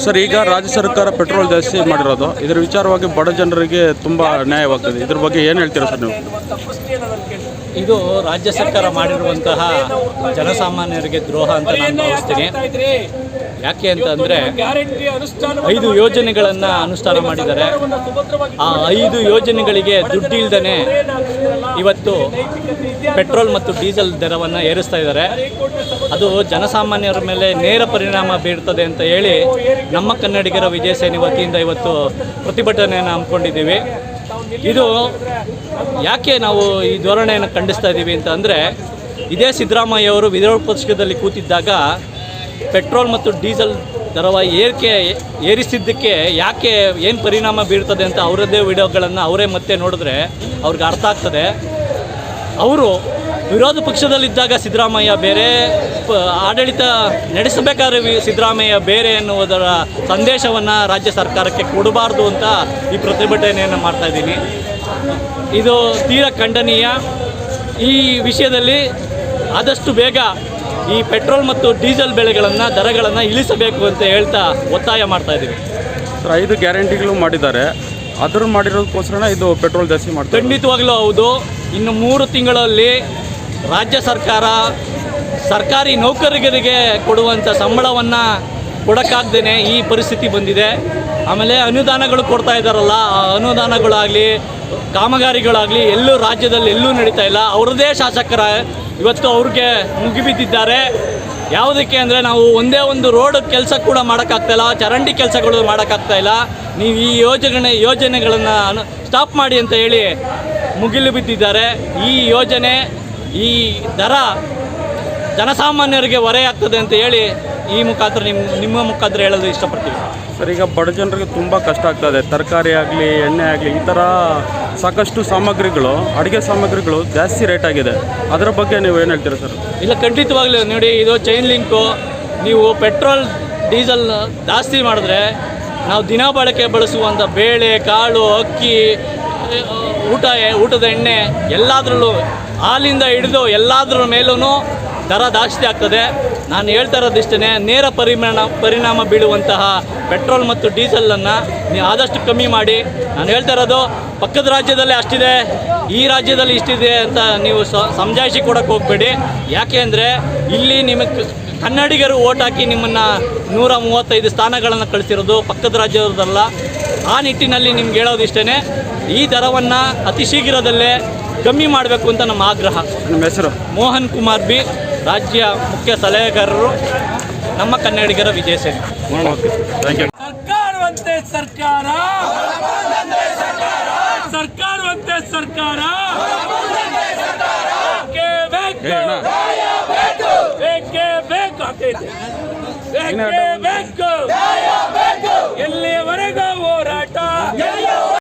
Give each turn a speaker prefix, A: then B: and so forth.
A: Sir, ಈಗ ರಾಜ್ಯ ಸರ್ಕಾರ ಪೆಟ್ರೋಲ್ ಜಾಸ್ತಿ ಮಾಡಿರೋದು, ಇದರ ವಿಚಾರವಾಗಿ ಬಡ ಜನರಿಗೆ ತುಂಬ ನ್ಯಾಯವಾಗ್ತದೆ. ಇದ್ರ ಬಗ್ಗೆ ಏನು ಹೇಳ್ತೀರಾ ಸರ್ ನೀವು?
B: ಇದು ರಾಜ್ಯ ಸರ್ಕಾರ ಮಾಡಿರುವಂತಹ ಜನಸಾಮಾನ್ಯರಿಗೆ ದ್ರೋಹ ಅಂತ ನಾನು ಭಾವಿಸ್ತೀನಿ. ಯಾಕೆ ಅಂತಂದರೆ 5 ಯೋಜನೆಗಳನ್ನು ಅನುಷ್ಠಾನ ಮಾಡಿದ್ದಾರೆ. ಆ 5 ಯೋಜನೆಗಳಿಗೆ ದುಡ್ಡಿಲ್ದೇ ಇವತ್ತು ಪೆಟ್ರೋಲ್ ಮತ್ತು ಡೀಸೆಲ್ ದರವನ್ನು ಏರಿಸ್ತಾ ಇದ್ದಾರೆ. ಅದು ಜನಸಾಮಾನ್ಯರ ಮೇಲೆ ನೇರ ಪರಿಣಾಮ ಬೀರ್ತದೆ ಅಂತ ಹೇಳಿ ನಮ್ಮ ಕನ್ನಡಿಗರ ವಿಜಯ ಸೇನೆ ವತಿಯಿಂದ ಇವತ್ತು ಪ್ರತಿಭಟನೆಯನ್ನು ಹಮ್ಮಿಕೊಂಡಿದ್ದೀವಿ. ಇದು ಯಾಕೆ ನಾವು ಈ ಧೋರಣೆಯನ್ನು ಖಂಡಿಸ್ತಾ ಇದ್ದೀವಿ ಅಂತ ಅಂದರೆ, ಇದೇ ಸಿದ್ದರಾಮಯ್ಯವರು ವಿರೋಧ ಪಕ್ಷದಲ್ಲಿ ಕೂತಿದ್ದಾಗ ಪೆಟ್ರೋಲ್ ಮತ್ತು ಡೀಸೆಲ್ ದರವ ಏರಿಸಿದ್ದಕ್ಕೆ ಯಾಕೆ ಏನು ಪರಿಣಾಮ ಬೀರ್ತದೆ ಅಂತ ಅವರದ್ದೇ ವಿಡಿಯೋಗಳನ್ನು ಅವರೇ ಮತ್ತೆ ನೋಡಿದ್ರೆ ಅವ್ರಿಗೆ ಅರ್ಥ ಆಗ್ತದೆ. ಅವರು ವಿರೋಧ ಪಕ್ಷದಲ್ಲಿದ್ದಾಗ ಸಿದ್ದರಾಮಯ್ಯ ಬೇರೆ, ಆಡಳಿತ ನಡೆಸಬೇಕಾದ್ರೆ ಸಿದ್ದರಾಮಯ್ಯ ಬೇರೆ ಎನ್ನುವುದರ ಸಂದೇಶವನ್ನು ರಾಜ್ಯ ಸರ್ಕಾರಕ್ಕೆ ಕೊಡಬಾರ್ದು ಅಂತ ಈ ಪ್ರತಿಭಟನೆಯನ್ನು ಮಾಡ್ತಾಯಿದ್ದೀನಿ. ಇದು ತೀರಾ ಖಂಡನೀಯ. ಈ ವಿಷಯದಲ್ಲಿ ಆದಷ್ಟು ಬೇಗ ಈ ಪೆಟ್ರೋಲ್ ಮತ್ತು ಡೀಸೆಲ್ ದರಗಳನ್ನು ಇಳಿಸಬೇಕು ಅಂತ ಹೇಳ್ತಾ ಒತ್ತಾಯ ಮಾಡ್ತಾಯಿದ್ದೀವಿ.
A: ಸರ್, 5 ಗ್ಯಾರಂಟಿಗಳು ಮಾಡಿದ್ದಾರೆ, ಅದರ ಮಾಡಿರೋದಕ್ಕೋಸ್ಕರ ಇದು ಪೆಟ್ರೋಲ್ ಜಾಸ್ತಿ ಮಾಡ್ತಾರೆ.
B: ಖಂಡಿತವಾಗ್ಲೂ ಹೌದು. ಇನ್ನು 3 ತಿಂಗಳಲ್ಲಿ ರಾಜ್ಯ ಸರ್ಕಾರ ಸರ್ಕಾರಿ ನೌಕರರಿಗೆ ಕೊಡುವಂಥ ಸಂಬಳವನ್ನು ಕೊಡೋಕ್ಕಾಗ್ದೇ ಈ ಪರಿಸ್ಥಿತಿ ಬಂದಿದೆ. ಆಮೇಲೆ ಅನುದಾನಗಳು ಕೊಡ್ತಾ ಇದ್ದಾರಲ್ಲ, ಆ ಅನುದಾನಗಳಾಗಲಿ ಕಾಮಗಾರಿಗಳಾಗಲಿ ರಾಜ್ಯದಲ್ಲಿ ಎಲ್ಲೂ ನಡೀತಾ ಇಲ್ಲ. ಅವ್ರದ್ದೇ ಶಾಸಕರ ಇವತ್ತು ಅವ್ರಿಗೆ ಮುಗಿಬಿದ್ದಿದ್ದಾರೆ. ಯಾವುದಕ್ಕೆ ಅಂದರೆ, ನಾವು ಒಂದೇ ಒಂದು ರೋಡ್ ಕೆಲಸ ಕೂಡ ಮಾಡೋಕ್ಕಾಗ್ತಾಯಿಲ್ಲ, ಚರಂಡಿ ಕೆಲಸಗಳು ಮಾಡೋಕ್ಕಾಗ್ತಾಯಿಲ್ಲ, ನೀವು ಈ ಯೋಜನೆಗಳನ್ನು ಸ್ಟಾಪ್ ಮಾಡಿ ಅಂತ ಹೇಳಿ ಮುಗಿಲು ಬಿದ್ದಿದ್ದಾರೆ. ಈ ಯೋಜನೆ, ಈ ದರ ಜನಸಾಮಾನ್ಯರಿಗೆ ಹೊರೆಯಾಗ್ತದೆ ಅಂತ ಹೇಳಿ ಈ ಮುಖಾಂತರ ನಿಮ್ಮ ಮುಖಾಂತರ ಹೇಳಲು ಇಷ್ಟಪಡ್ತೀವಿ.
A: ಸರ್, ಈಗ ಬಡ ಜನರಿಗೆ ತುಂಬ ಕಷ್ಟ ಆಗ್ತದೆ. ತರಕಾರಿ ಆಗಲಿ, ಎಣ್ಣೆ ಆಗಲಿ, ಈ ಥರ ಸಾಕಷ್ಟು ಸಾಮಗ್ರಿಗಳು, ಅಡುಗೆ ಸಾಮಗ್ರಿಗಳು ಜಾಸ್ತಿ ರೇಟ್ ಆಗಿದೆ. ಅದರ ಬಗ್ಗೆ ನೀವು ಏನು ಹೇಳ್ತೀರಾ ಸರ್?
B: ಇಲ್ಲ, ಖಂಡಿತವಾಗ್ಲೂ ನೋಡಿ, ಇದು ಚೈನ್ ಲಿಂಕು. ನೀವು ಪೆಟ್ರೋಲ್ ಡೀಸೆಲ್ ಜಾಸ್ತಿ ಮಾಡಿದ್ರೆ ನಾವು ದಿನ ಬಳಕೆ ಬಳಸುವಂಥ ಬೇಳೆ, ಕಾಳು, ಅಕ್ಕಿ, ಊಟದ ಎಣ್ಣೆ ಎಲ್ಲದರಲ್ಲೂ, ಹಾಲಿಂದ ಹಿಡಿದು ಎಲ್ಲದರ ಮೇಲೂ ದರ ಜಾಸ್ತಿ ಆಗ್ತದೆ. ನಾನು ಹೇಳ್ತಾ ಇರೋದಿಷ್ಟೇ, ನೇರ ಪರಿಣಾಮ ಬೀಳುವಂತಹ ಪೆಟ್ರೋಲ್ ಮತ್ತು ಡೀಸೆಲನ್ನು ನೀವು ಆದಷ್ಟು ಕಮ್ಮಿ ಮಾಡಿ. ನಾನು ಹೇಳ್ತಾ ಇರೋದು, ಪಕ್ಕದ ರಾಜ್ಯದಲ್ಲಿ ಅಷ್ಟಿದೆ, ಈ ರಾಜ್ಯದಲ್ಲಿ ಇಷ್ಟಿದೆ ಅಂತ ನೀವು ಸಮಜಾಯಿಷಿ ಕೊಡೋಕ್ಕೆ ಹೋಗಬೇಡಿ. ಯಾಕೆ ಅಂದರೆ, ಇಲ್ಲಿ ನಿಮಗೆ ಕನ್ನಡಿಗರು ಓಟ್ ಹಾಕಿ ನಿಮ್ಮನ್ನು 135 ಸ್ಥಾನಗಳನ್ನು ಕಳಿಸಿರೋದು ಪಕ್ಕದ ರಾಜ್ಯದಲ್ಲ. ಆ ನಿಟ್ಟಿನಲ್ಲಿ ನಿಮ್ಗೆ ಹೇಳೋದಿಷ್ಟೇ, ಈ ದರವನ್ನು ಅತಿ ಶೀಘ್ರದಲ್ಲೇ ಕಮ್ಮಿ ಮಾಡಬೇಕು ಅಂತ ನಮ್ಮ ಆಗ್ರಹ.
A: ನಿಮ್ಮ ಹೆಸರು?
B: ಮೋಹನ್ ಕುಮಾರ್ ಬಿ, ರಾಜ್ಯ ಮುಖ್ಯ ಸಲಹೆಗಾರರು, ನಮ್ಮ ಕನ್ನಡಿಗರ ವಿಜಯ ಸೇನೆ.
A: Thank you.
C: ಸರ್ಕಾರವಂತೆ ಸರ್ಕಾರ, ಸರ್ಕಾರವಂತೆ ಸರ್ಕಾರ, ಬೇಕೇ ಬೇಕು, ಬೇಕೇ ಬೇಕು.